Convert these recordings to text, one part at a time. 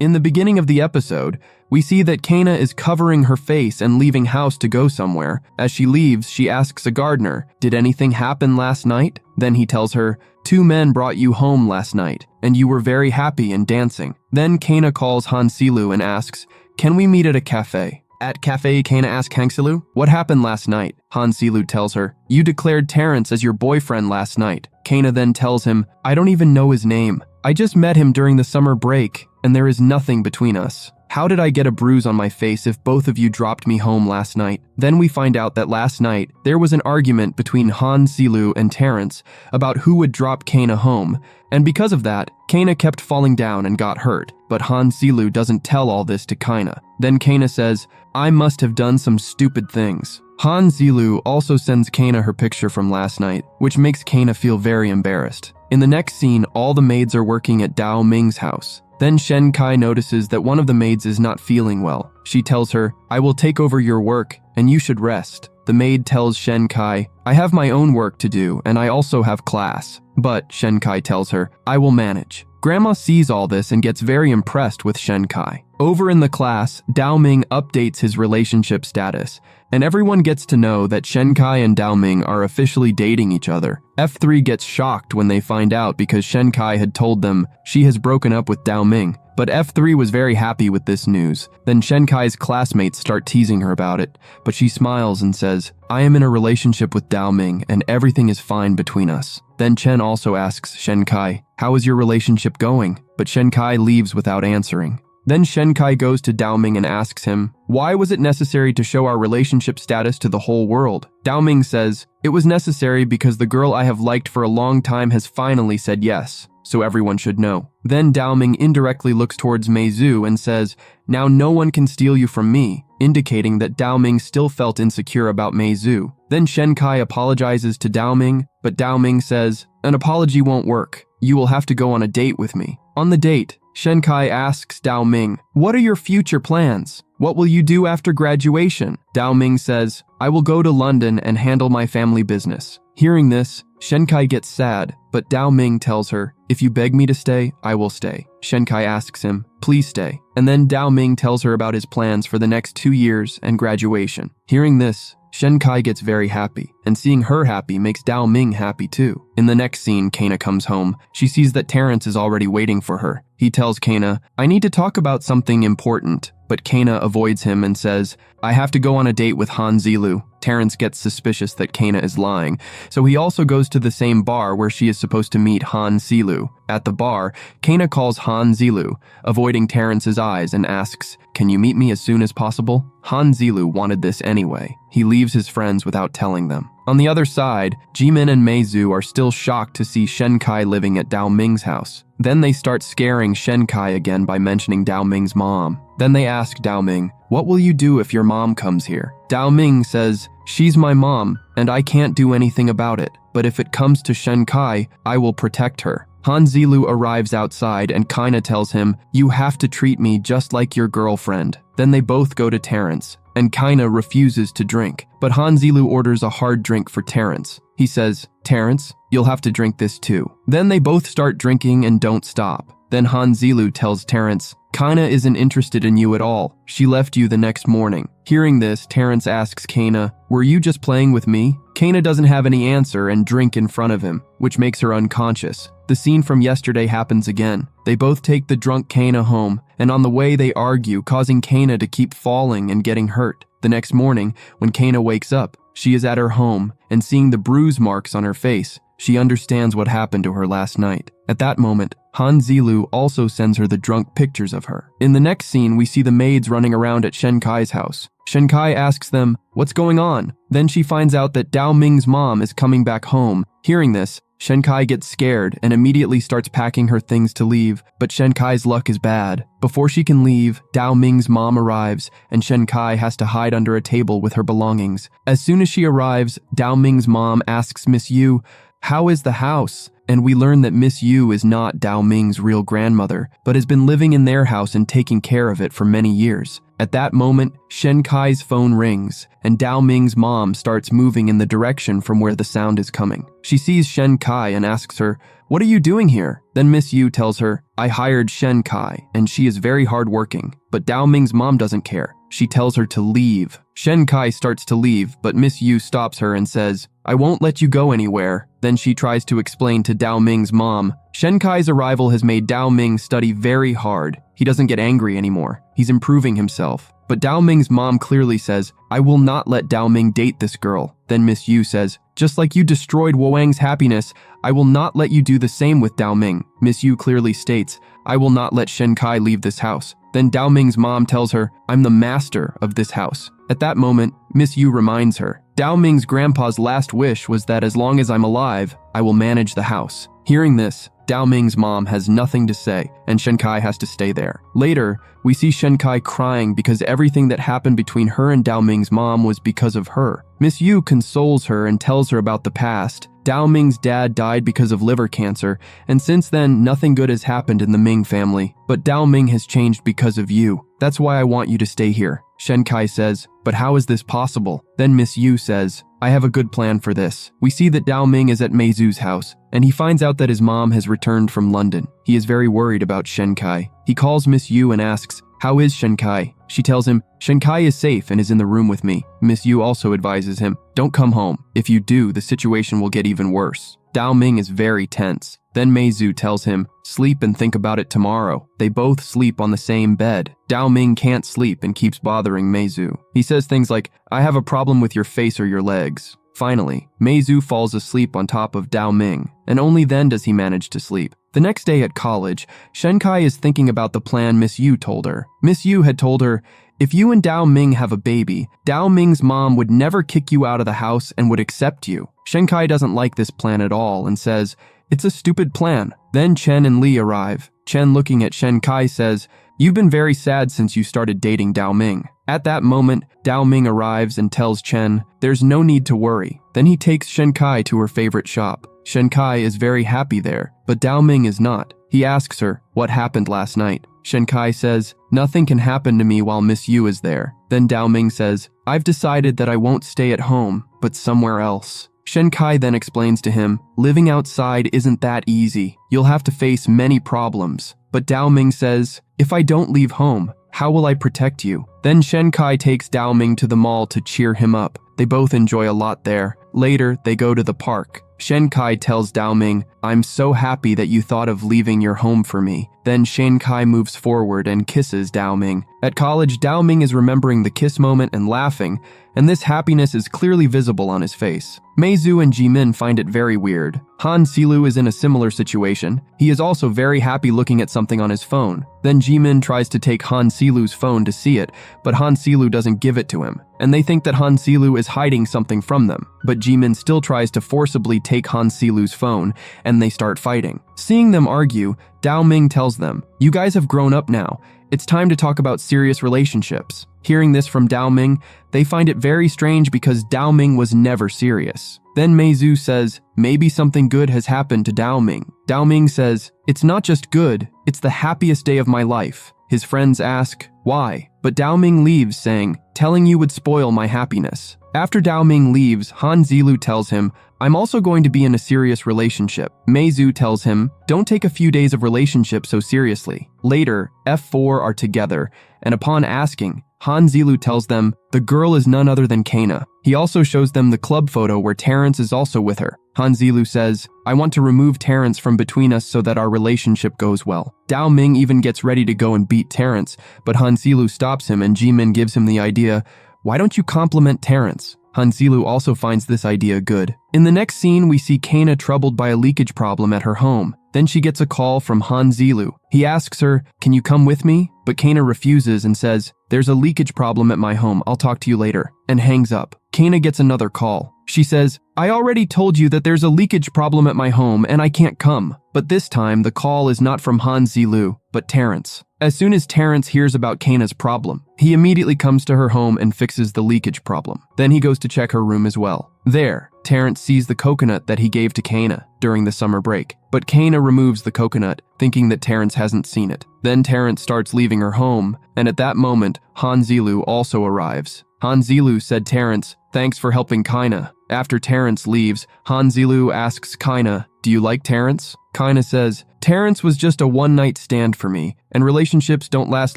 In the beginning of the episode, we see that Kana is covering her face and leaving house to go somewhere. As she leaves, she asks a gardener, "Did anything happen last night?" Then he tells her, "2 men brought you home last night, and you were very happy and dancing." Then Kana calls Hansilu and asks, "Can we meet at a cafe?" At cafe, Kana asks Hansilu, "What happened last night?" Hansilu tells her, "You declared Terrence as your boyfriend last night." Kana then tells him, "I don't even know his name. I just met him during the summer break, and there is nothing between us. How did I get a bruise on my face if both of you dropped me home last night?" Then we find out that last night, there was an argument between Hansilu and Terrence about who would drop Kana home, and because of that, Kana kept falling down and got hurt, but Hansilu doesn't tell all this to Kana. Then Kana says, "I must have done some stupid things." Hansilu also sends Kana her picture from last night, which makes Kana feel very embarrassed. In the next scene, all the maids are working at Dao Ming's house. Then Shen Kai notices that one of the maids is not feeling well. She tells her, "I will take over your work, and you should rest." The maid tells Shen Kai, "I have my own work to do, and I also have class." But Shen Kai tells her, "I will manage." Grandma sees all this and gets very impressed with Shen Kai. Over in the class, Dao Ming updates his relationship status, and everyone gets to know that Shen Kai and Dao Ming are officially dating each other. F3 gets shocked when they find out because Shen Kai had told them she has broken up with Dao Ming, but F3 was very happy with this news. Then Shen Kai's classmates start teasing her about it, but she smiles and says, "I am in a relationship with Dao Ming and everything is fine between us." Then Chen also asks Shen Kai, "How is your relationship going?" But Shen Kai leaves without answering. Then Shen Kai goes to Dao Ming and asks him, "Why was it necessary to show our relationship status to the whole world?" Dao Ming says, "It was necessary because the girl I have liked for a long time has finally said yes, so everyone should know." Then Dao Ming indirectly looks towards Mei Zhu and says, "Now no one can steal you from me," indicating that Dao Ming still felt insecure about Mei Zhu. Then Shen Kai apologizes to Dao Ming, but Dao Ming says, "An apology won't work. You will have to go on a date with me." On the date, Shen Kai asks Dao Ming, "What are your future plans? What will you do after graduation?" Dao Ming says, "I will go to London and handle my family business." Hearing this, Shen Kai gets sad, but Dao Ming tells her, "If you beg me to stay, I will stay." Shen Kai asks him, "Please stay." And then Dao Ming tells her about his plans for the next 2 years and graduation. Hearing this, Shen Kai gets very happy, and seeing her happy makes Dao Ming happy too. In the next scene, Kana comes home. She sees that Terrence is already waiting for her. He tells Kana, "I need to talk about something important," but Kana avoids him and says, "I have to go on a date with Hansilu." Terrence gets suspicious that Kana is lying, so he also goes to the same bar where she is supposed to meet Hansilu. At the bar, Kana calls Hansilu, avoiding Terrence's eyes, and asks, "Can you meet me as soon as possible?" Hansilu wanted this anyway. He leaves his friends without telling them. On the other side, Jimin and Mei Zhu are still shocked to see Shen Kai living at Dao Ming's house. Then they start scaring Shen Kai again by mentioning Dao Ming's mom. Then they ask Dao Ming, "What will you do if your mom comes here?" Dao Ming says, "She's my mom, and I can't do anything about it. But if it comes to Shen Kai, I will protect her." Hansilu arrives outside and Kana tells him, "You have to treat me just like your girlfriend." Then they both go to Terrence, and Kana refuses to drink, but Hansilu orders a hard drink for Terrence. He says, "Terrence, you'll have to drink this too." Then they both start drinking and don't stop. Then Hansilu tells Terrence, "Kana isn't interested in you at all. She left you the next morning." Hearing this, Terrence asks Kana, "Were you just playing with me?" Kana doesn't have any answer and drink in front of him, which makes her unconscious. The scene from yesterday happens again. They both take the drunk Kana home, and on the way they argue, causing Kana to keep falling and getting hurt. The next morning, when Kana wakes up, she is at her home, and seeing the bruise marks on her face, she understands what happened to her last night. At that moment, Hansilu also sends her the drunk pictures of her. In the next scene, we see the maids running around at Shen Kai's house. Shen Kai asks them, "What's going on?" Then she finds out that Dao Ming's mom is coming back home. Hearing this, Shen Kai gets scared and immediately starts packing her things to leave, but Shen Kai's luck is bad. Before she can leave, Dao Ming's mom arrives, and Shen Kai has to hide under a table with her belongings. As soon as she arrives, Dao Ming's mom asks Miss Yu, "How is the house?" And we learn that Miss Yu is not Dao Ming's real grandmother, but has been living in their house and taking care of it for many years. At that moment, Shen Kai's phone rings, and Dao Ming's mom starts moving in the direction from where the sound is coming. She sees Shen Kai and asks her, "What are you doing here?" Then Miss Yu tells her, "I hired Shen Kai, and she is very hardworking, but Dao Ming's mom doesn't care. She tells her to leave." Shen Kai starts to leave, but Miss Yu stops her and says, "I won't let you go anywhere." Then she tries to explain to Dao Ming's mom. Shen Kai's arrival has made Dao Ming study very hard. He doesn't get angry anymore. He's improving himself. But Dao Ming's mom clearly says, "I will not let Dao Ming date this girl." Then Miss Yu says, "Just like you destroyed Woang's happiness, I will not let you do the same with Dao Ming." Miss Yu clearly states, "I will not let Shen Kai leave this house." Then Dao Ming's mom tells her, "I'm the master of this house." At that moment, Miss Yu reminds her, Dao Ming's grandpa's last wish was that as long as I'm alive, I will manage the house. Hearing this, Dao Ming's mom has nothing to say, and Shen Kai has to stay there. Later, we see Shen Kai crying because everything that happened between her and Dao Ming's mom was because of her. Miss Yu consoles her and tells her about the past. Dao Ming's dad died because of liver cancer, and since then, nothing good has happened in the Ming family. But Dao Ming has changed because of you. That's why I want you to stay here. Shen Kai says, "But how is this possible?" Then Miss Yu says, "I have a good plan for this." We see that Dao Ming is at Mei Zhu's house, and he finds out that his mom has returned from London. He is very worried about Shen Kai. He calls Miss Yu and asks, "How is Shen Kai?" She tells him, "Shen Kai is safe and is in the room with me." Miss Yu also advises him, "Don't come home. If you do, the situation will get even worse." Dao Ming is very tense. Then Mei Zhu tells him, "Sleep and think about it tomorrow." They both sleep on the same bed. Dao Ming can't sleep and keeps bothering Mei Zhu. He says things like, "I have a problem with your face or your legs." Finally, Mei Zhu falls asleep on top of Dao Ming, and only then does he manage to sleep. The next day at college, Shen Kai is thinking about the plan Miss Yu told her. Miss Yu had told her, "If you and Dao Ming have a baby, Dao Ming's mom would never kick you out of the house and would accept you." Shen Kai doesn't like this plan at all and says, "It's a stupid plan." Then Chen and Li arrive. Chen, looking at Shen Kai, says, "You've been very sad since you started dating Dao Ming." At that moment, Dao Ming arrives and tells Chen, "There's no need to worry." Then he takes Shen Kai to her favorite shop. Shen Kai is very happy there, but Dao Ming is not. He asks her, "What happened last night?" Shen Kai says, "Nothing can happen to me while Miss Yu is there." Then Dao Ming says, "I've decided that I won't stay at home, but somewhere else." Shen Kai then explains to him, "Living outside isn't that easy. You'll have to face many problems." But Dao Ming says, "If I don't leave home, how will I protect you?" Then Shen Kai takes Dao Ming to the mall to cheer him up. They both enjoy a lot there. Later, they go to the park. Shen Kai tells Dao Ming, "I'm so happy that you thought of leaving your home for me." Then Shen Kai moves forward and kisses Dao Ming. At college, Dao Ming is remembering the kiss moment and laughing, and this happiness is clearly visible on his face. Mei Zhu and Jimin find it very weird. Han Silu is in a similar situation. He is also very happy looking at something on his phone. Then Jimin tries to take Han Silu's phone to see it, but Han Silu doesn't give it to him, and they think that Han Silu is hiding something from them. But Jimin still tries to forcibly take Han Silu's phone, and they start fighting. Seeing them argue, Dao Ming tells them, "You guys have grown up now. It's time to talk about serious relationships." Hearing this from Dao Ming, they find it very strange because Dao Ming was never serious. Then Mei Zhu says, "Maybe something good has happened to Dao Ming." Dao Ming says, "It's not just good, it's the happiest day of my life." His friends ask, "Why?" But Dao Ming leaves saying, "Telling you would spoil my happiness." After Dao Ming leaves, Han Zilu tells him, "I'm also going to be in a serious relationship." Mei Zhu tells him, "Don't take a few days of relationship so seriously." Later, F4 are together, and upon asking, Han Zilu tells them, the girl is none other than Kana. He also shows them the club photo where Terrence is also with her. Han Zilu says, "I want to remove Terrence from between us so that our relationship goes well." Dao Ming even gets ready to go and beat Terrence, but Han Zilu stops him and Jimin gives him the idea, "Why don't you compliment Terrence?" Han Zilu also finds this idea good. In the next scene, we see Kana troubled by a leakage problem at her home. Then she gets a call from Han Zilu. He asks her, "Can you come with me?" But Kana refuses and says, "There's a leakage problem at my home, I'll talk to you later," and hangs up. Kana gets another call. She says, "I already told you that there's a leakage problem at my home and I can't come." But this time, the call is not from Han Zilu, but Terrence. As soon as Terrence hears about Kana's problem, he immediately comes to her home and fixes the leakage problem. Then he goes to check her room as well. There, Terrence sees the coconut that he gave to Kana during the summer break, but Kana removes the coconut, thinking that Terrence hasn't seen it. Then Terrence starts leaving her home, and at that moment, Han Zilu also arrives. Han Zilu said Terrence, "Thanks for helping Kana." After Terrence leaves, Han Zilu asks Kana, "Do you like Terrence?" Kana says, Terrence was just a one-night stand for me, and relationships don't last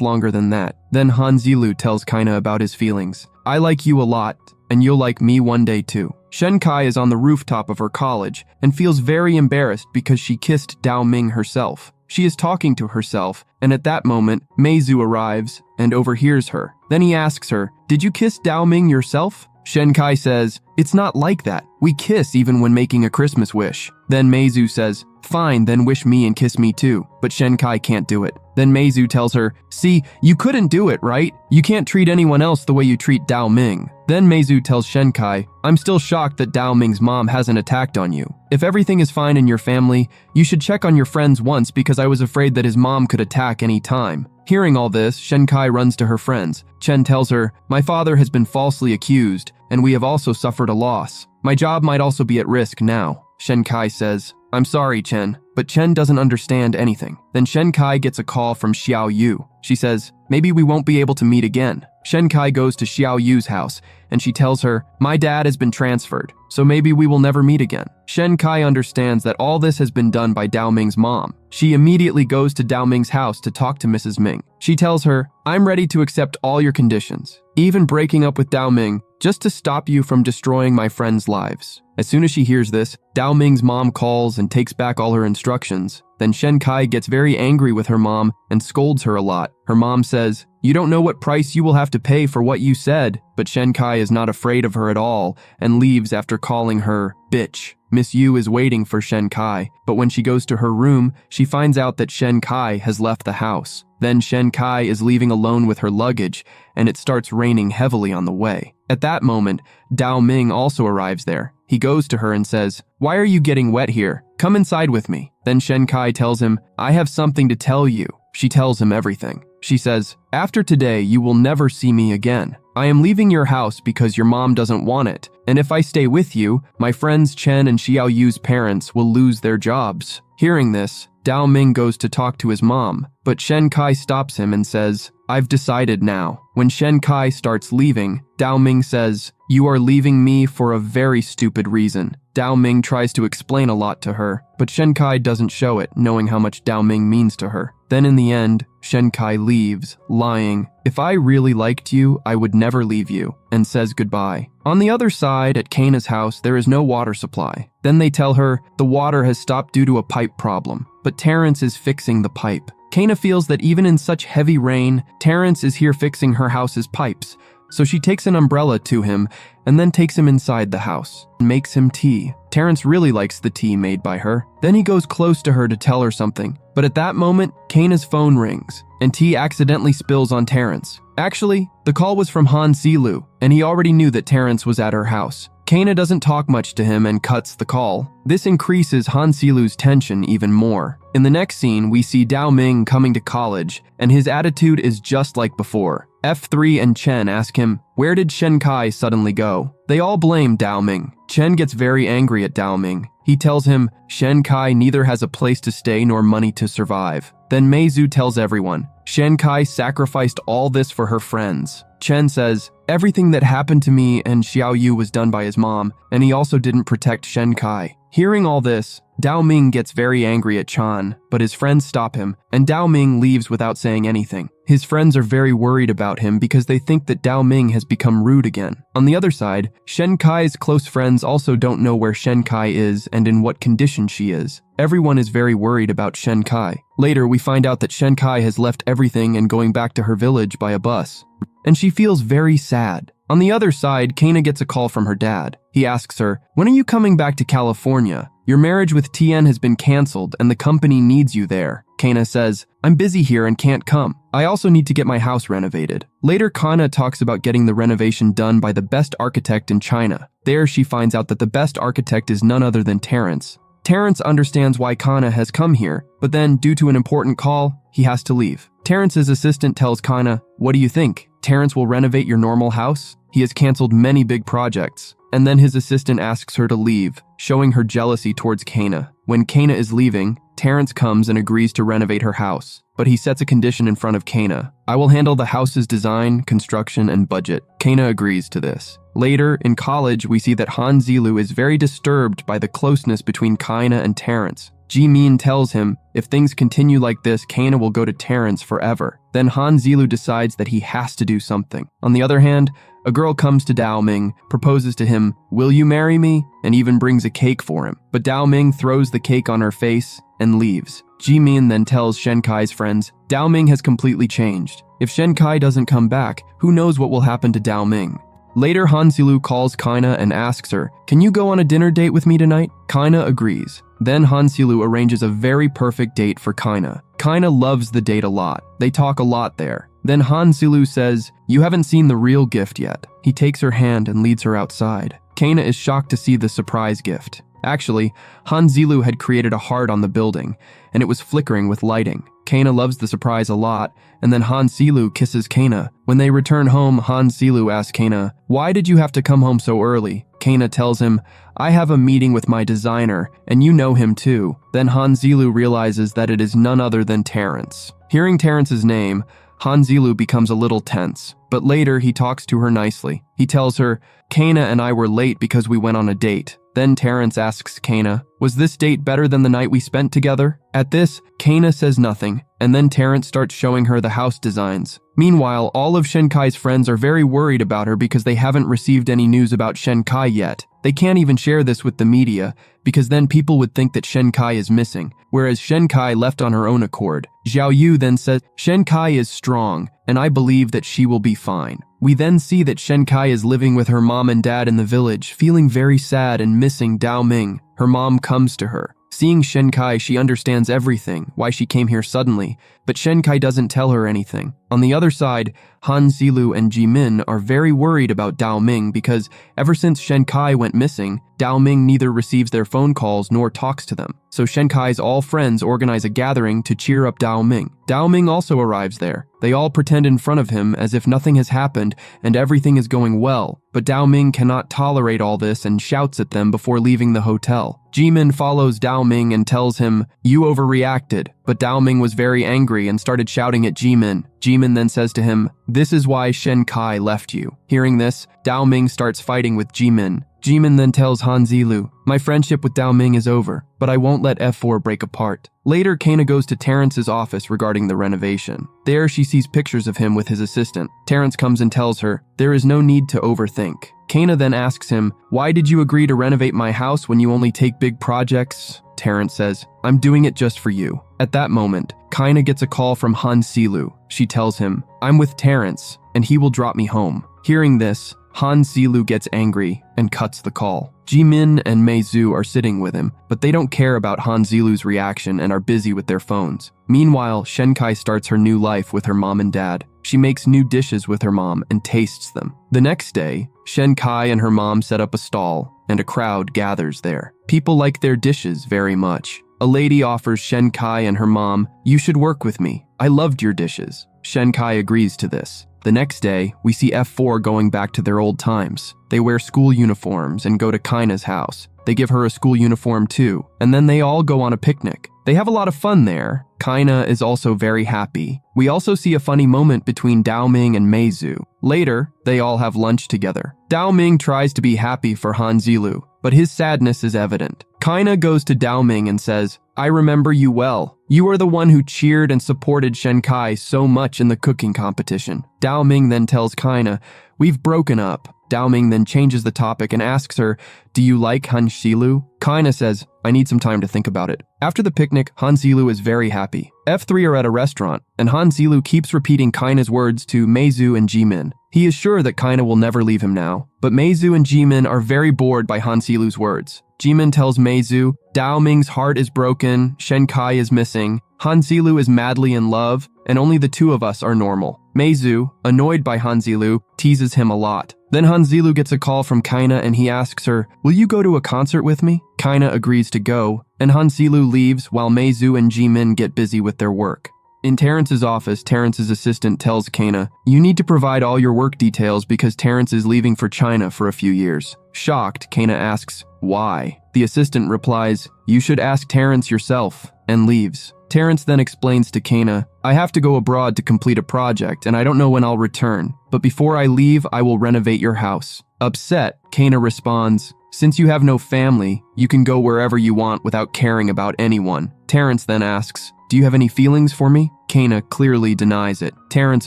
longer than that. Then Han Zilu tells Kana about his feelings. I like you a lot, and you'll like me one day too. Shen Kai is on the rooftop of her college and feels very embarrassed because she kissed Dao Ming herself. She is talking to herself, and at that moment, Meizu arrives and overhears her. Then he asks her, did you kiss Dao Ming yourself? Shen Kai says, it's not like that. We kiss even when making a Christmas wish. Then Meizu says, fine, then wish me and kiss me too. But Shen Kai can't do it. Then Meizu tells her, see, you couldn't do it, right? You can't treat anyone else the way you treat Dao Ming. Then Meizu tells Shen Kai, I'm still shocked that Dao Ming's mom hasn't attacked on you. If everything is fine in your family, you should check on your friends once because I was afraid that his mom could attack any time. Hearing all this, Shen Kai runs to her friends. Chen tells her, my father has been falsely accused, and we have also suffered a loss. My job might also be at risk now. Shen Kai says, I'm sorry, Chen, but Chen doesn't understand anything. Then Shen Kai gets a call from Xiao Yu. She says, maybe we won't be able to meet again. Shen Kai goes to Xiao Yu's house, and she tells her, my dad has been transferred, so maybe we will never meet again. Shen Kai understands that all this has been done by Dao Ming's mom. She immediately goes to Dao Ming's house to talk to Mrs. Ming. She tells her, I'm ready to accept all your conditions, even breaking up with Dao Ming, just to stop you from destroying my friends' lives. As soon as she hears this, Dao Ming's mom calls and takes back all her instructions. Then Shen Kai gets very angry with her mom and scolds her a lot. Her mom says, you don't know what price you will have to pay for what you said. But Shen Kai is not afraid of her at all and leaves after calling her bitch. Miss Yu is waiting for Shen Kai, but when she goes to her room, she finds out that Shen Kai has left the house. Then Shen Kai is leaving alone with her luggage, and it starts raining heavily on the way. At that moment, Dao Ming also arrives there. He goes to her and says, why are you getting wet here? Come inside with me. Then Shen Kai tells him, I have something to tell you. She tells him everything. She says, after today, you will never see me again. I am leaving your house because your mom doesn't want it, and if I stay with you, my friends Chen and Xiao Yu's parents will lose their jobs. Hearing this, Dao Ming goes to talk to his mom, but Shen Kai stops him and says, I've decided now. When Shen Kai starts leaving, Dao Ming says, you are leaving me for a very stupid reason. Dao Ming tries to explain a lot to her, but Shen Kai doesn't show it, knowing how much Dao Ming means to her. Then in the end, Shen Kai leaves, lying, if I really liked you, I would never leave you, and says goodbye. On the other side, at Kana's house, there is no water supply. Then they tell her the water has stopped due to a pipe problem, but Terrence is fixing the pipe. Kana feels that even in such heavy rain, Terrence is here fixing her house's pipes, so she takes an umbrella to him and then takes him inside the house and makes him tea. Terrence really likes the tea made by her. Then he goes close to her to tell her something, but at that moment, Kana's phone rings and tea accidentally spills on Terrence. Actually, the call was from Han Zilu, and he already knew that Terrence was at her house. Kana doesn't talk much to him and cuts the call. This increases Han Zilu's tension even more. In the next scene, we see Dao Ming coming to college, and his attitude is just like before. F3 and Chen ask him, where did Shen Kai suddenly go? They all blame Dao Ming. Chen gets very angry at Dao Ming. He tells him, Shen Kai neither has a place to stay nor money to survive. Then Meizu tells everyone, Shen Kai sacrificed all this for her friends. Chen says, everything that happened to me and Xiao Yu was done by his mom, and he also didn't protect Shen Kai. Hearing all this, Dao Ming gets very angry at Chan, but his friends stop him, and Dao Ming leaves without saying anything. His friends are very worried about him because they think that Dao Ming has become rude again. On the other side, Shen Kai's close friends also don't know where Shen Kai is and in what condition she is. Everyone is very worried about Shen Kai. Later, we find out that Shen Kai has left everything and going back to her village by a bus, and she feels very sad. On the other side, Kana gets a call from her dad. He asks her, when are you coming back to California? Your marriage with Tien has been canceled and the company needs you there. Kana says, I'm busy here and can't come. I also need to get my house renovated. Later, Kana talks about getting the renovation done by the best architect in China. There, she finds out that the best architect is none other than Terrence. Terrence understands why Kana has come here, but then, due to an important call, he has to leave. Terrence's assistant tells Kana, what do you think? Terrence will renovate your normal house? He has canceled many big projects. And then his assistant asks her to leave, showing her jealousy towards Kana. When Kana is leaving, Terrence comes and agrees to renovate her house, but he sets a condition in front of Kana. I will handle the house's design, construction, and budget. Kana agrees to this. Later, in college, we see that Han Zilu is very disturbed by the closeness between Kana and Terrence. Jimin tells him if things continue like this, Kana will go to Terrence forever. Then Han Zilu decides that he has to do something. On the other hand, a girl comes to Dao Ming, proposes to him, "Will you marry me?" and even brings a cake for him. But Dao Ming throws the cake on her face and leaves. Jimin then tells Shen Kai's friends, Dao Ming has completely changed. If Shen Kai doesn't come back, who knows what will happen to Dao Ming. Later, Han Zilu calls Kana and asks her, "Can you go on a dinner date with me tonight?" Kana agrees. Then Han Zilu arranges a very perfect date for Kana. Kana loves the date a lot. They talk a lot there. Then Han Zilu says, "You haven't seen the real gift yet." He takes her hand and leads her outside. Kana is shocked to see the surprise gift. Actually, Han Zilu had created a heart on the building, and it was flickering with lighting. Kana loves the surprise a lot, and then Han Zilu kisses Kana. When they return home, Han Zilu asks Kana, "Why did you have to come home so early?" Kana tells him, "I have a meeting with my designer, and you know him too." Then Han Zilu realizes that it is none other than Terrence. Hearing Terrence's name, Han Zilu becomes a little tense, but later he talks to her nicely. He tells her, "Kana and I were late because we went on a date." Then Terrence asks Kana, "Was this date better than the night we spent together?" At this, Kana says nothing, and then Terrence starts showing her the house designs. Meanwhile, all of Shen Kai's friends are very worried about her because they haven't received any news about Shen Kai yet. They can't even share this with the media, because then people would think that Shen Kai is missing, whereas Shen Kai left on her own accord. Zhao Yu then says, "Shen Kai is strong, and I believe that she will be fine." We then see that Shen Kai is living with her mom and dad in the village, feeling very sad and missing Dao Ming. Her mom comes to her. Seeing Shen Kai, she understands everything, why she came here suddenly, but Shen Kai doesn't tell her anything. On the other side, Han Zilu and Jimin are very worried about Dao Ming because ever since Shen Kai went missing, Dao Ming neither receives their phone calls nor talks to them. So Shen Kai's all friends organize a gathering to cheer up Dao Ming. Dao Ming also arrives there. They all pretend in front of him as if nothing has happened and everything is going well, but Dao Ming cannot tolerate all this and shouts at them before leaving the hotel. Jimin follows Dao Ming and tells him, "You overreacted," but Dao Ming was very angry and started shouting at Jimin. Jimin then says to him, "This is why Shen Kai left you." Hearing this, Dao Ming starts fighting with Jimin. Jimin then tells Han Zilu, "My friendship with Dao Ming is over, but I won't let F4 break apart." Later, Kana goes to Terrence's office regarding the renovation. There, she sees pictures of him with his assistant. Terrence comes and tells her, "There is no need to overthink." Kana then asks him, "Why did you agree to renovate my house when you only take big projects?" Terrence says, "I'm doing it just for you." At that moment, Kana gets a call from Han Zilu. She tells him, "I'm with Terrence, and he will drop me home." Hearing this, Han Zilu gets angry and cuts the call. Jimin and Mei Zhu are sitting with him, but they don't care about Han Zilu's reaction and are busy with their phones. Meanwhile, Shen Kai starts her new life with her mom and dad. She makes new dishes with her mom and tastes them. The next day, Shen Kai and her mom set up a stall, and a crowd gathers there. People like their dishes very much. A lady offers Shen Kai and her mom, "You should work with me. I loved your dishes." Shen Kai agrees to this. The next day, we see F4 going back to their old times. They wear school uniforms and go to Kina's house. They give her a school uniform too, and then they all go on a picnic. They have a lot of fun there. Kana is also very happy. We also see a funny moment between Dao Ming and Mei Zhu. Later, they all have lunch together. Dao Ming tries to be happy for Han Zilu, but his sadness is evident. Kana goes to Dao Ming and says, "I remember you well. You are the one who cheered and supported Shen Kai so much in the cooking competition." Dao Ming then tells Kana, "We've broken up." Dao Ming then changes the topic and asks her, "Do you like Han Zilu?" Kana says, "I need some time to think about it." After the picnic, Han Zilu is very happy. F3 are at a restaurant, and Han Zilu keeps repeating Kina's words to Mei Zhu and Jimin. He is sure that Kana will never leave him now, but Mei Zhu and Jimin are very bored by Han Zilu's words. Jimin tells Mei Zhu, "Dao Ming's heart is broken, Shen Kai is missing, Han Zilu is madly in love, and only the two of us are normal." Mei Zhu, annoyed by Han Zilu, teases him a lot. Then Han Zilu gets a call from Kana and he asks her, "Will you go to a concert with me?" Kana agrees to go, and Han Zilu leaves while Mei Zhu and Jimin get busy with their work. In Terrence's office, Terrence's assistant tells Kana, "You need to provide all your work details because Terrence is leaving for China for a few years." Shocked, Kana asks, "Why?" The assistant replies, "You should ask Terrence yourself," and leaves. Terrence then explains to Kana, "I have to go abroad to complete a project and I don't know when I'll return, but before I leave, I will renovate your house." Upset, Kana responds, since you have no family, you can go wherever you want without caring about anyone. Terrence then asks, do you have any feelings for me? Kana clearly denies it. Terrence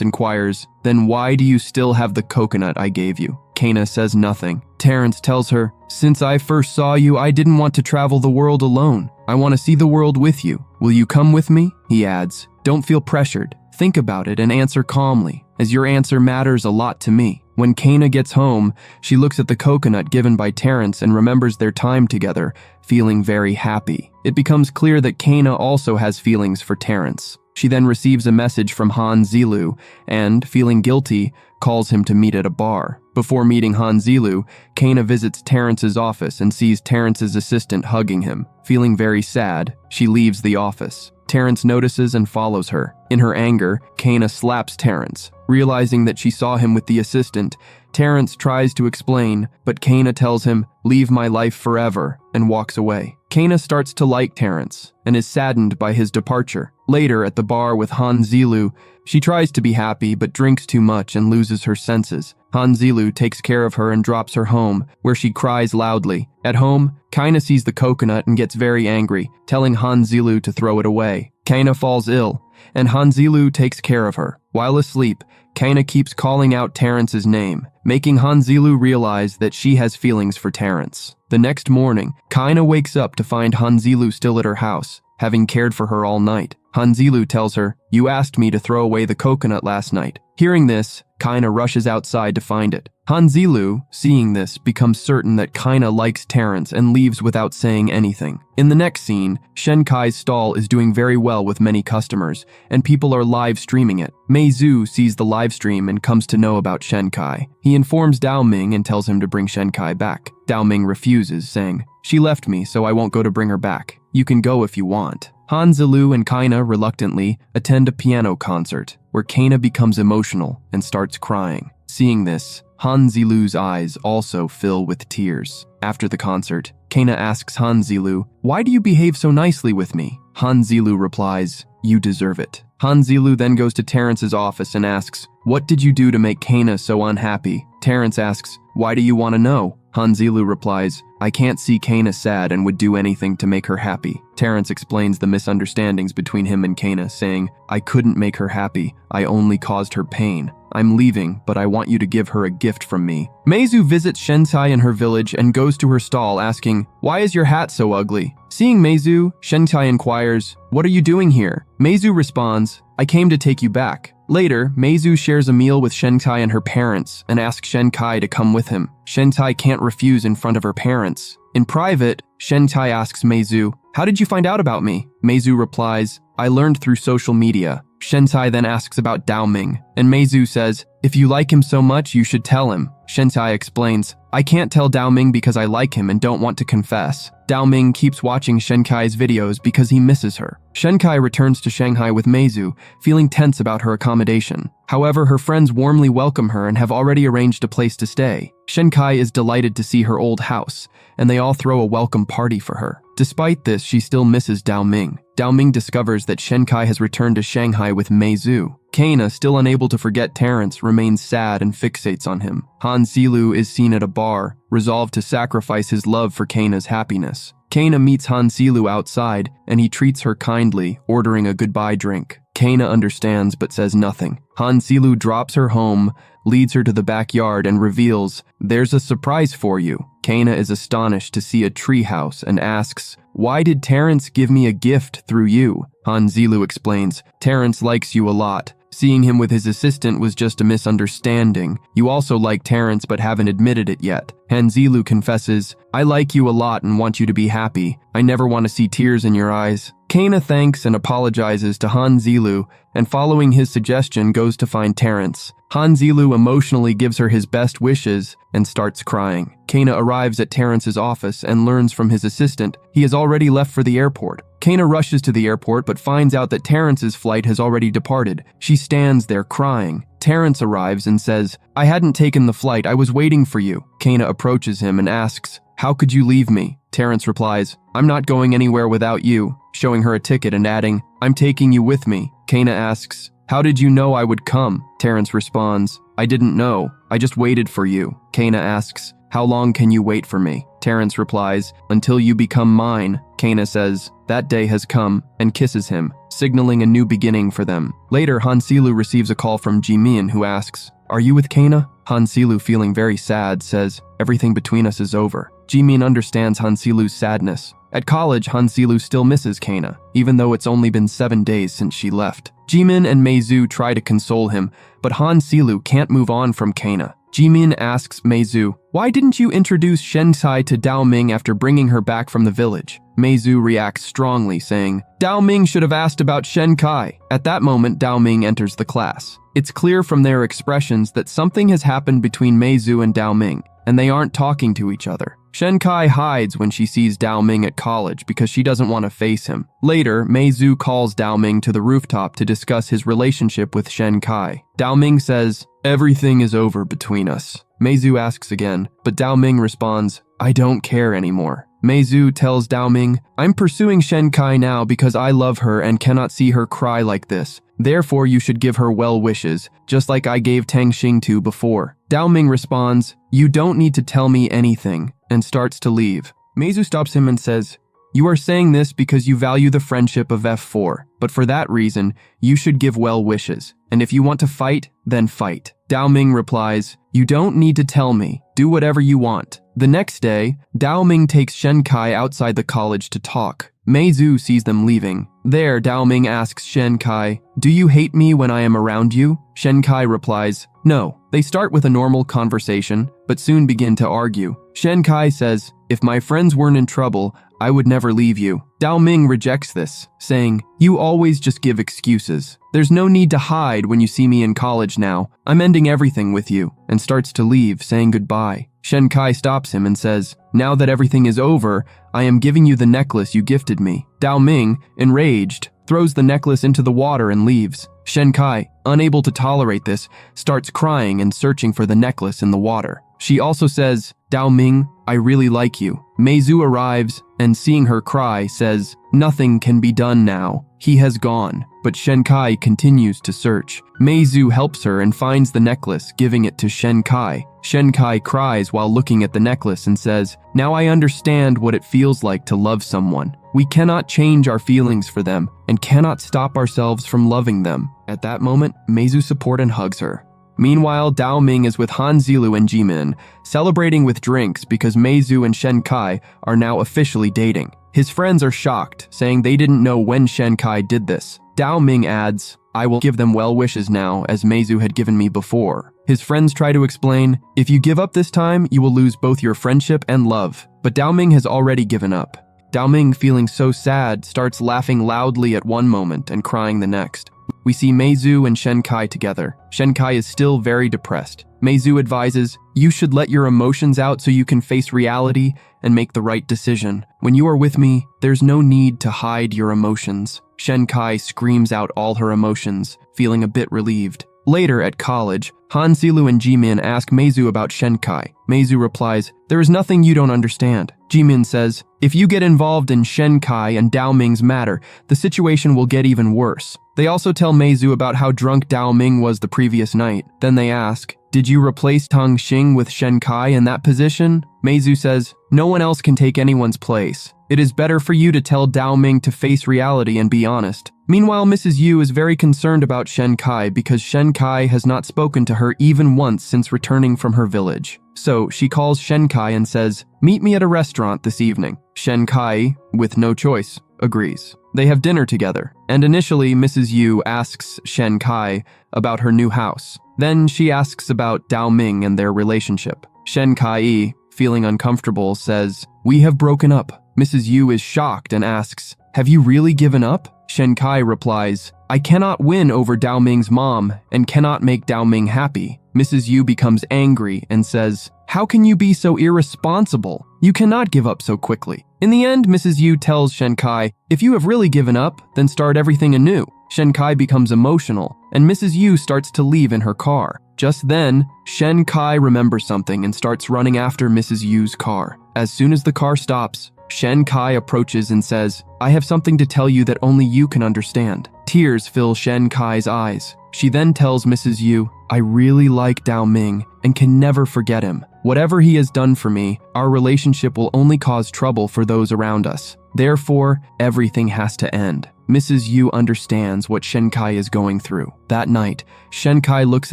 inquires, then why do you still have the coconut I gave you? Kana says nothing. Terrence tells her, since I first saw you, I didn't want to travel the world alone. I want to see the world with you. Will you come with me? He adds, don't feel pressured. Think about it and answer calmly, as your answer matters a lot to me. When Kana gets home, she looks at the coconut given by Terrence and remembers their time together, feeling very happy. It becomes clear that Kana also has feelings for Terrence. She then receives a message from Han Zilu and, feeling guilty, calls him to meet at a bar. Before meeting Han Zilu, Kana visits Terrence's office and sees Terrence's assistant hugging him. Feeling very sad, she leaves the office. Terrence notices and follows her. In her anger, Kana slaps Terrence. Realizing that she saw him with the assistant, Terrence tries to explain, but Kana tells him, leave my life forever, and walks away. Kana starts to like Terrence and is saddened by his departure. Later, at the bar with Han Zilu, she tries to be happy but drinks too much and loses her senses. Han Zilu takes care of her and drops her home, where she cries loudly. At home, Kana sees the coconut and gets very angry, telling Han Zilu to throw it away. Kana falls ill, and Han Zilu takes care of her. While asleep, Kana keeps calling out Terrence's name, making Han Zilu realize that she has feelings for Terrence. The next morning, Kana wakes up to find Han Zilu still at her house, having cared for her all night. Han Zilu tells her, you asked me to throw away the coconut last night. Hearing this, Kana rushes outside to find it. Han Zilu, seeing this, becomes certain that Kana likes Terrence and leaves without saying anything. In the next scene, Shen Kai's stall is doing very well with many customers, and people are live streaming it. Mei Zhu sees the live stream and comes to know about Shen Kai. He informs Dao Ming and tells him to bring Shen Kai back. Dao Ming refuses, saying, she left me, so I won't go to bring her back. You can go if you want. Han Zilu and Kana reluctantly attend a piano concert, where Kana becomes emotional and starts crying. Seeing this, Han Zilu's eyes also fill with tears. After the concert, Kana asks Han Zilu, why do you behave so nicely with me? Han Zilu replies, you deserve it. Han Zilu then goes to Terrence's office and asks, what did you do to make Kana so unhappy? Terrence asks, why do you want to know? Han Zilu replies, I can't see Kana sad and would do anything to make her happy. Terrence explains the misunderstandings between him and Kana, saying, I couldn't make her happy, I only caused her pain. I'm leaving, but I want you to give her a gift from me. Mei Zhu visits Shen Kai in her village and goes to her stall asking, why is your hat so ugly? Seeing Mei Zhu, Shen Kai inquires, what are you doing here? Mei Zhu responds, I came to take you back. Later, Mei Zhu shares a meal with Shen Kai and her parents and asks Shen Kai to come with him. Shen Kai can't refuse in front of her parents. In private, Shen Kai asks Mei Zhu, how did you find out about me? Mei Zhu replies, I learned through social media. Shen Kai then asks about Dao Ming, and Mei Zhu says, if you like him so much, you should tell him. Shen Kai explains, I can't tell Dao Ming because I like him and don't want to confess. Dao Ming keeps watching Shen Kai's videos because he misses her. Shen Kai returns to Shanghai with Mei Zhu, feeling tense about her accommodation. However, her friends warmly welcome her and have already arranged a place to stay. Shen Kai is delighted to see her old house, and they all throw a welcome party for her. Despite this, she still misses Dao Ming. Dao Ming discovers that Shen Kai has returned to Shanghai with Mei Zhu. Kana, still unable to forget Terrence, remains sad and fixates on him. Han Zilu is seen at a bar, resolved to sacrifice his love for Kana's happiness. Kana meets Han Zilu outside, and he treats her kindly, ordering a goodbye drink. Kana understands but says nothing. Han Zilu drops her home, leads her to the backyard, and reveals, there's a surprise for you. Kana is astonished to see a treehouse and asks, why did Terrence give me a gift through you? Han Zilu explains, Terrence likes you a lot. Seeing him with his assistant was just a misunderstanding. You also like Terrence but haven't admitted it yet. Han Zilu confesses, I like you a lot and want you to be happy. I never want to see tears in your eyes. Kana thanks and apologizes to Han Zilu, and following his suggestion goes to find Terrence. Han Zilu emotionally gives her his best wishes and starts crying. Kana arrives at Terrence's office and learns from his assistant he has already left for the airport. Kana rushes to the airport but finds out that Terrence's flight has already departed. She stands there crying. Terrence arrives and says, I hadn't taken the flight, I was waiting for you. Kana approaches him and asks, how could you leave me? Terrence replies, I'm not going anywhere without you, showing her a ticket and adding, I'm taking you with me. Kana asks, how did you know I would come? Terrence responds, I didn't know, I just waited for you. Kana asks, how long can you wait for me? Terrence replies, "Until you become mine." Kana says, "That day has come," and kisses him, signaling a new beginning for them. Later, Hansilu receives a call from Jimin, who asks, "Are you with Kana?" Hansilu, feeling very sad, says, "Everything between us is over." Jimin understands Hansilu's sadness. At college, Hansilu still misses Kana, even though it's only been 7 days since she left. Jimin and Meizu try to console him, but Hansilu can't move on from Kana. Jimin asks Meizu, "Why didn't you introduce Shen Kai to Dao Ming after bringing her back from the village?" Meizu reacts strongly, saying, "Dao Ming should have asked about Shen Kai." At that moment, Dao Ming enters the class. It's clear from their expressions that something has happened between Meizu and Dao Ming, and they aren't talking to each other. Shen Kai hides when she sees Dao Ming at college because she doesn't want to face him. Later, Meizu calls Dao Ming to the rooftop to discuss his relationship with Shen Kai. Dao Ming says, "Everything is over between us." Meizu asks again, but Dao Ming responds, "I don't care anymore." Meizu tells Dao Ming, "I'm pursuing Shen Kai now because I love her and cannot see her cry like this. Therefore, you should give her well wishes, just like I gave Tang Xingtu before." Dao Ming responds, "You don't need to tell me anything," and starts to leave. Meizu stops him and says, "You are saying this because you value the friendship of F4, but for that reason, you should give well wishes. And if you want to fight, then fight." Dao Ming replies, "You don't need to tell me. Do whatever you want." The next day, Dao Ming takes Shen Kai outside the college to talk. Meizu sees them leaving. There, Dao Ming asks Shen Kai, "Do you hate me when I am around you?" Shen Kai replies, "No." They start with a normal conversation, but soon begin to argue. Shen Kai says, "If my friends weren't in trouble, I would never leave you." Dao Ming rejects this, saying, "You always just give excuses. There's no need to hide when you see me in college now. I'm ending everything with you," and starts to leave, saying goodbye. Shen Kai stops him and says, "Now that everything is over, I am giving you the necklace you gifted me." Dao Ming, enraged, throws the necklace into the water and leaves. Shen Kai, unable to tolerate this, starts crying and searching for the necklace in the water. She also says, "Dao Ming, I really like you." Meizu arrives and, seeing her cry, says, "Nothing can be done now. He has gone." But Shen Kai continues to search. Meizu helps her and finds the necklace, giving it to Shen Kai. Shen Kai cries while looking at the necklace and says, "Now I understand what it feels like to love someone. We cannot change our feelings for them and cannot stop ourselves from loving them." At that moment, Meizu supports and hugs her. Meanwhile, Dao Ming is with Hansilu and Jimin, celebrating with drinks because Meizu and Shen Kai are now officially dating. His friends are shocked, saying they didn't know when Shen Kai did this. Dao Ming adds, "I will give them well wishes now, as Meizu had given me before." His friends try to explain, "If you give up this time, you will lose both your friendship and love." But Dao Ming has already given up. Dao Ming, feeling so sad, starts laughing loudly at one moment and crying the next. We see Meizu and Shen Kai together. Shen Kai is still very depressed. Meizu advises, "You should let your emotions out so you can face reality and make the right decision. When you are with me, there's no need to hide your emotions." Shen Kai screams out all her emotions, feeling a bit relieved. Later at college, Hansilu and Jimin ask Meizu about Shen Kai. Meizu replies, "There is nothing you don't understand." Jimin says, "If you get involved in Shen Kai and Dao Ming's matter, the situation will get even worse." They also tell Meizu about how drunk Dao Ming was the previous night. Then they ask, "Did you replace Tang Xing with Shen Kai in that position?" Meizu says, "No one else can take anyone's place. It is better for you to tell Dao Ming to face reality and be honest." Meanwhile, Mrs. Yu is very concerned about Shen Kai because Shen Kai has not spoken to her even once since returning from her village. So she calls Shen Kai and says, "Meet me at a restaurant this evening." Shen Kai, with no choice, agrees. They have dinner together, and initially Mrs. Yu asks Shen Kai about her new house. Then she asks about Dao Ming and their relationship. Shen Kai, feeling uncomfortable, says, "We have broken up." Mrs. Yu is shocked and asks, "Have you really given up?" Shen Kai replies, "I cannot win over Dao Ming's mom and cannot make Dao Ming happy." Mrs. Yu becomes angry and says, "How can you be so irresponsible? You cannot give up so quickly." In the end, Mrs. Yu tells Shen Kai, "If you have really given up, then start everything anew." Shen Kai becomes emotional, and Mrs. Yu starts to leave in her car. Just then, Shen Kai remembers something and starts running after Mrs. Yu's car. As soon as the car stops, Shen Kai approaches and says, "I have something to tell you that only you can understand." Tears fill Shen Kai's eyes. She then tells Mrs. Yu, "I really like Dao Ming and can never forget him." Whatever he has done for me, our relationship will only cause trouble for those around us. Therefore, everything has to end. Mrs. Yu understands what Shen Kai is going through. That night, Shen Kai looks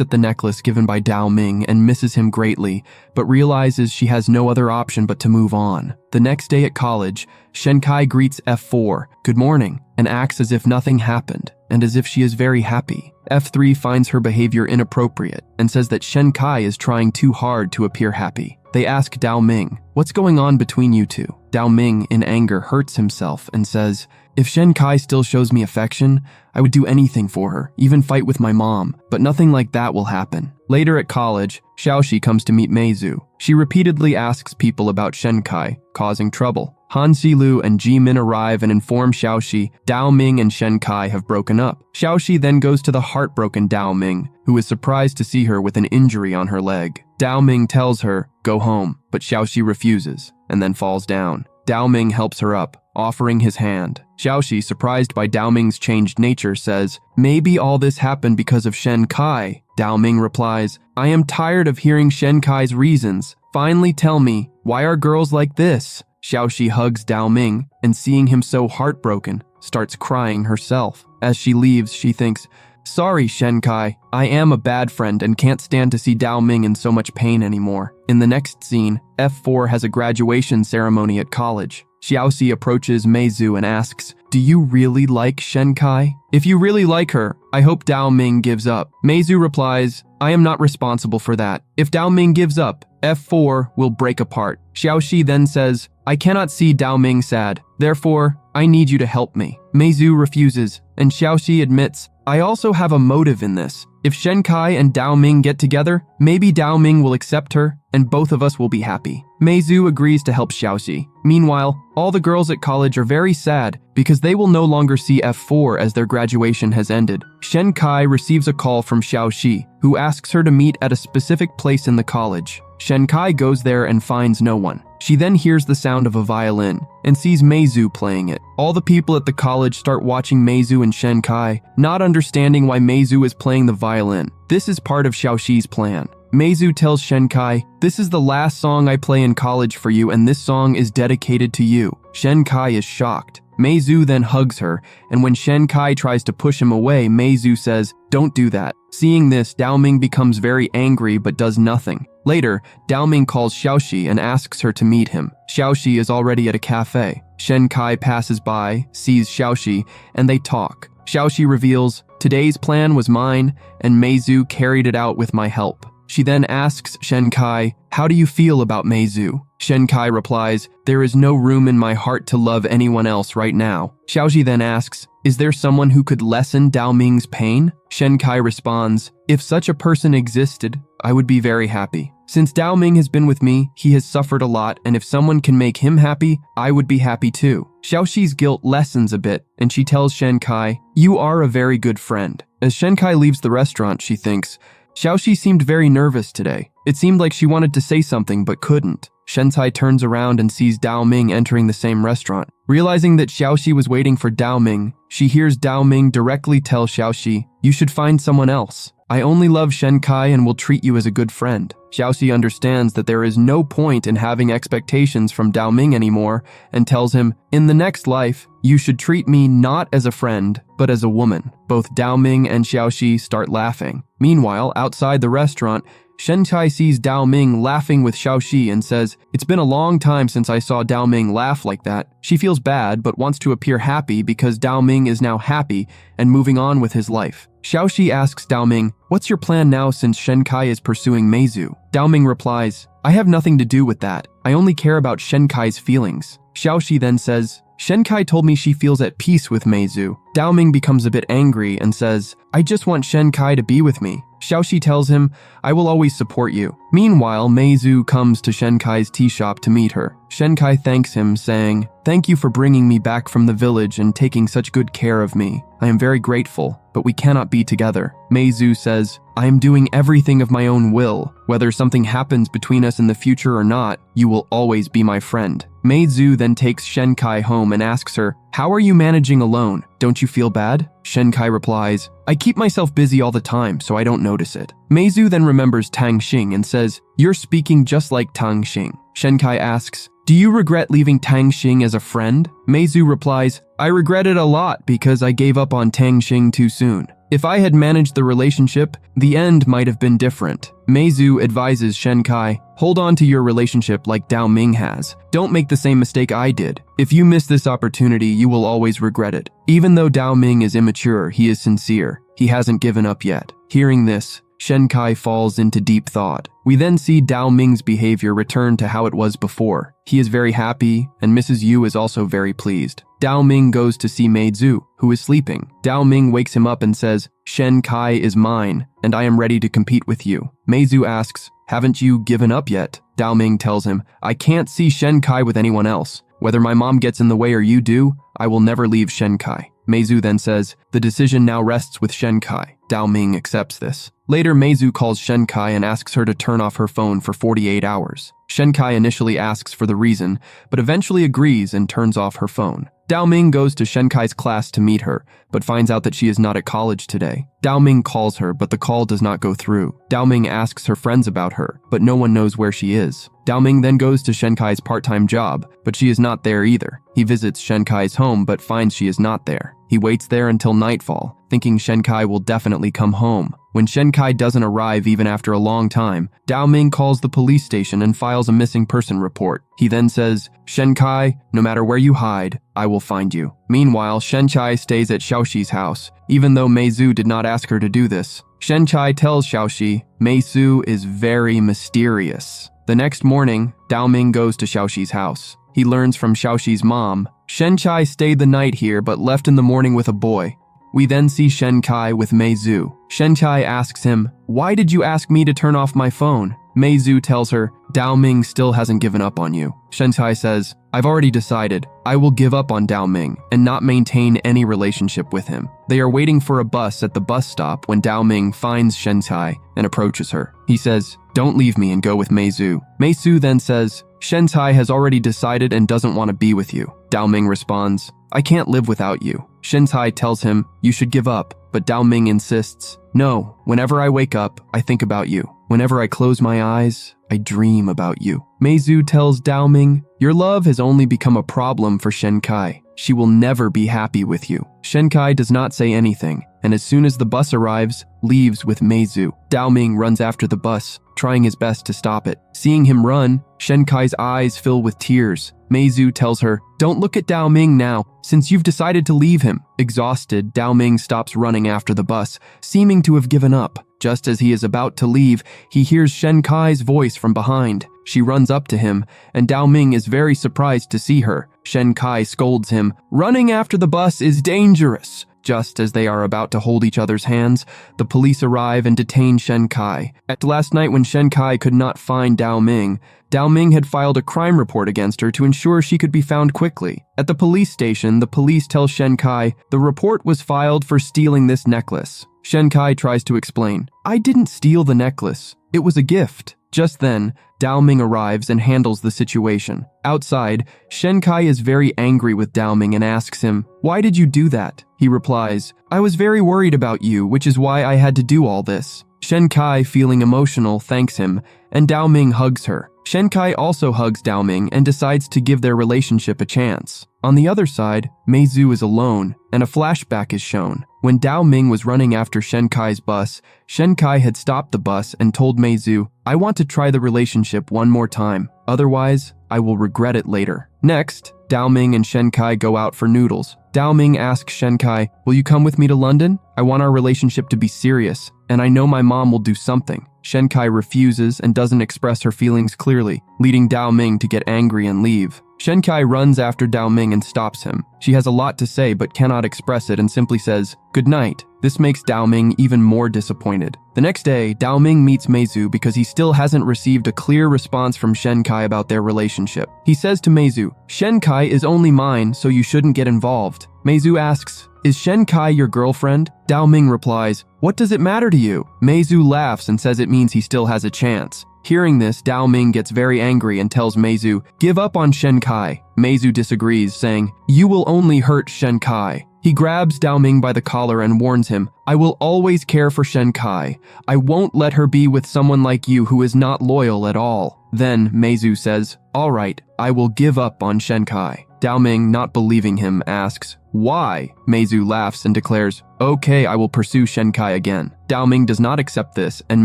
at the necklace given by Dao Ming and misses him greatly, but realizes she has no other option but to move on. The next day at college, Shen Kai greets F4, "Good morning," and acts as if nothing happened, and as if she is very happy. F3 finds her behavior inappropriate and says that Shen Kai is trying too hard to appear happy. They ask Dao Ming, "What's going on between you two?" Dao Ming, in anger, hurts himself and says, "If Shen Kai still shows me affection, I would do anything for her, even fight with my mom, but nothing like that will happen." Later at college, Xiaoxi comes to meet Meizu. She repeatedly asks people about Shen Kai, causing trouble. Han Xilu and Ji Min arrive and inform Xiaoxi Dao Ming and Shen Kai have broken up. Xiaoxi then goes to the heartbroken Dao Ming, who is surprised to see her with an injury on her leg. Dao Ming tells her, "Go home," but Xiaoxi refuses, and then falls down. Dao Ming helps her up, offering his hand. Xiaoxi, surprised by Dao Ming's changed nature, says, "Maybe all this happened because of Shen Kai." Dao Ming replies, "I am tired of hearing Shen Kai's reasons. Finally tell me, why are girls like this?" Xiaoxi hugs Dao Ming, and seeing him so heartbroken, starts crying herself. As she leaves, she thinks, "Sorry, Shen Kai, I am a bad friend and can't stand to see Dao Ming in so much pain anymore." In the next scene, F4 has a graduation ceremony at college. Xiaoxi approaches Meizu and asks, "Do you really like Shen Kai? If you really like her, I hope Dao Ming gives up." Meizu replies, "I am not responsible for that. If Dao Ming gives up, F4 will break apart." Xiaoxi then says, "I cannot see Dao Ming sad. Therefore, I need you to help me." Meizu refuses, and Xiaoxi admits, "I also have a motive in this. If Shen Kai and Dao Ming get together, maybe Dao Ming will accept her, and both of us will be happy." Meizu agrees to help Xiaoxi. Meanwhile, all the girls at college are very sad because they will no longer see F4 as their graduation has ended. Shen Kai receives a call from Xiaoxi, who asks her to meet at a specific place in the college. Shen Kai goes there and finds no one. She then hears the sound of a violin and sees Meizu playing it. All the people at the college start watching Meizu and Shen Kai, not understanding why Meizu is playing the violin. This is part of Xiaoxi's plan. Meizu tells Shen Kai, "This is the last song I play in college for you, and this song is dedicated to you." Shen Kai is shocked. Meizu then hugs her, and when Shen Kai tries to push him away, Meizu says, "Don't do that." Seeing this, Dao Ming becomes very angry but does nothing. Later, Dao Ming calls Xiaoxi and asks her to meet him. Xiaoxi is already at a cafe. Shen Kai passes by, sees Xiaoxi, and they talk. Xiaoxi reveals, "Today's plan was mine, and Meizu carried it out with my help." She then asks Shen Kai, "How do you feel about Meizu?" Shen Kai replies, "There is no room in my heart to love anyone else right now." Xiaoxi then asks, "Is there someone who could lessen Dao Ming's pain?" Shen Kai responds, "If such a person existed, I would be very happy. Since Dao Ming has been with me, he has suffered a lot, and if someone can make him happy, I would be happy too." Xiaoxi's guilt lessens a bit, and she tells Shen Kai, "You are a very good friend." As Shen Kai leaves the restaurant, she thinks, Xiaoxi seemed very nervous today. It seemed like she wanted to say something but couldn't. Shen Kai turns around and sees Dao Ming entering the same restaurant. Realizing that Xiaoxi was waiting for Dao Ming, she hears Dao Ming directly tell Xiaoxi, "You should find someone else. I only love Shen Kai and will treat you as a good friend." Xiaoxi understands that there is no point in having expectations from Dao Ming anymore and tells him, "In the next life, you should treat me not as a friend, but as a woman." Both Dao Ming and Xiaoxi start laughing. Meanwhile, outside the restaurant, Shen Kai sees Dao Ming laughing with Xiaoxi and says, "It's been a long time since I saw Dao Ming laugh like that." She feels bad but wants to appear happy because Dao Ming is now happy and moving on with his life. Xiaoxi asks Dao Ming, "What's your plan now since Shen Kai is pursuing Meizu?" Dao Ming replies, "I have nothing to do with that. I only care about Shen Kai's feelings." Xiaoxi then says, "Shen Kai told me she feels at peace with Meizu." Dao Ming becomes a bit angry and says, "I just want Shen Kai to be with me." Xiaoxi tells him, "I will always support you." Meanwhile, Meizu comes to Shen Kai's tea shop to meet her. Shen Kai thanks him, saying, "Thank you for bringing me back from the village and taking such good care of me. I am very grateful, but we cannot be together." Meizu says, "I am doing everything of my own will. Whether something happens between us in the future or not, you will always be my friend." Meizu then takes Shen Kai home and asks her, "How are you managing alone? Don't you feel bad?" Shen Kai replies, "I keep myself busy all the time, so I don't notice it." Meizu then remembers Tang Xing and says, "You're speaking just like Tang Xing." Shen Kai asks, "Do you regret leaving Tang Xing as a friend?" Meizu replies, "I regret it a lot because I gave up on Tang Xing too soon. If I had managed the relationship, the end might have been different." Meizu advises Shen Kai, "Hold on to your relationship like Dao Ming has. Don't make the same mistake I did. If you miss this opportunity, you will always regret it." Even though Dao Ming is immature, he is sincere. He hasn't given up yet. Hearing this, Shen Kai falls into deep thought. We then see Dao Ming's behavior return to how it was before. He is very happy, and Mrs. Yu is also very pleased. Dao Ming goes to see Meizu, who is sleeping. Dao Ming wakes him up and says, "Shen Kai is mine, and I am ready to compete with you." Meizu asks, "Haven't you given up yet?" Dao Ming tells him, "I can't see Shen Kai with anyone else. Whether my mom gets in the way or you do, I will never leave Shen Kai." Meizu then says, "The decision now rests with Shen Kai." Dao Ming accepts this. Later, Meizu calls Shen Kai and asks her to turn off her phone for 48 hours. Shen Kai initially asks for the reason, but eventually agrees and turns off her phone. Dao Ming goes to Shen Kai's class to meet her, but finds out that she is not at college today. Dao Ming calls her, but the call does not go through. Dao Ming asks her friends about her, but no one knows where she is. Dao Ming then goes to Shen Kai's part-time job, but she is not there either. He visits Shen Kai's home, but finds she is not there. He waits there until nightfall, thinking Shen Kai will definitely come home. When Shen Kai doesn't arrive even after a long time, Dao Ming calls the police station and files a missing person report. He then says, "Shen Kai, no matter where you hide, I will find you." Meanwhile, Shen Kai stays at Xiaoxi's house, even though Meizu did not ask her to do this. Shen Kai tells Xiaoxi, "Meizu is very mysterious." The next morning, Dao Ming goes to Xiaoxi's house. He learns from Xiaoxi's mom, Shen Kai stayed the night here but left in the morning with a boy. We then see Shen Kai with Meizu. Shen Kai asks him, "Why did you ask me to turn off my phone?" Meizu tells her, "Dao Ming still hasn't given up on you." Shen Kai says, "I've already decided. I will give up on Dao Ming and not maintain any relationship with him." They are waiting for a bus at the bus stop when Dao Ming finds Shen Kai and approaches her. He says, "Don't leave me and go with Meizu." Meizu then says, "Shen Kai has already decided and doesn't want to be with you." Dao Ming responds, "I can't live without you." Shen Kai tells him, "You should give up," but Dao Ming insists, "No, whenever I wake up, I think about you. Whenever I close my eyes, I dream about you." Meizu tells Dao Ming, "Your love has only become a problem for Shen Kai. She will never be happy with you." Shen Kai does not say anything, and as soon as the bus arrives, leaves with Meizu. Dao Ming runs after the bus, trying his best to stop it. Seeing him run, Shen Kai's eyes fill with tears. Meizu tells her, "Don't look at Dao Ming now, since you've decided to leave him." Exhausted, Dao Ming stops running after the bus, seeming to have given up. Just as he is about to leave, he hears Shen Kai's voice from behind. She runs up to him, and Dao Ming is very surprised to see her. Shen Kai scolds him, "Running after the bus is dangerous." Just as they are about to hold each other's hands, the police arrive and detain Shen Kai. At last night when Shen Kai could not find Dao Ming had filed a crime report against her to ensure she could be found quickly. At the police station, the police tell Shen Kai the report was filed for stealing this necklace. Shen Kai tries to explain, "I didn't steal the necklace. It was a gift." Just then, Dao Ming arrives and handles the situation. Outside, Shen Kai is very angry with Dao Ming and asks him, "Why did you do that?" He replies, "I was very worried about you, which is why I had to do all this." Shen Kai, feeling emotional, thanks him, and Dao Ming hugs her. Shen Kai also hugs Dao Ming and decides to give their relationship a chance. On the other side, Meizu is alone, and a flashback is shown. When Dao Ming was running after Shen Kai's bus, Shen Kai had stopped the bus and told Meizu, "I want to try the relationship one more time. Otherwise, I will regret it later." Next, Dao Ming and Shen Kai go out for noodles. Dao Ming asks Shen Kai, "Will you come with me to London? I want our relationship to be serious, and I know my mom will do something." Shen Kai refuses and doesn't express her feelings clearly, leading Dao Ming to get angry and leave. Shen Kai runs after Dao Ming and stops him. She has a lot to say but cannot express it and simply says, "Good night." This makes Dao Ming even more disappointed. The next day, Dao Ming meets Meizu because he still hasn't received a clear response from Shen Kai about their relationship. He says to Meizu, "Shen Kai is only mine, so you shouldn't get involved." Meizu asks, "Is Shen Kai your girlfriend?" Dao Ming replies, "What does it matter to you?" Meizu laughs and says it means he still has a chance. Hearing this, Dao Ming gets very angry and tells Meizu, "Give up on Shen Kai." Meizu disagrees, saying, "You will only hurt Shen Kai." He grabs Dao Ming by the collar and warns him, "I will always care for Shen Kai. I won't let her be with someone like you who is not loyal at all." Then Meizu says, "All right, I will give up on Shen Kai." Dao Ming, not believing him, asks, "Why?" Meizu laughs and declares, "Okay, I will pursue Shen Kai again." Dao Ming does not accept this, and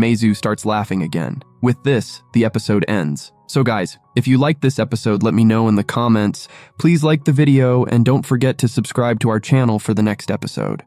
Meizu starts laughing again. With this, the episode ends. So guys, if you liked this episode, let me know in the comments. Please like the video and don't forget to subscribe to our channel for the next episode.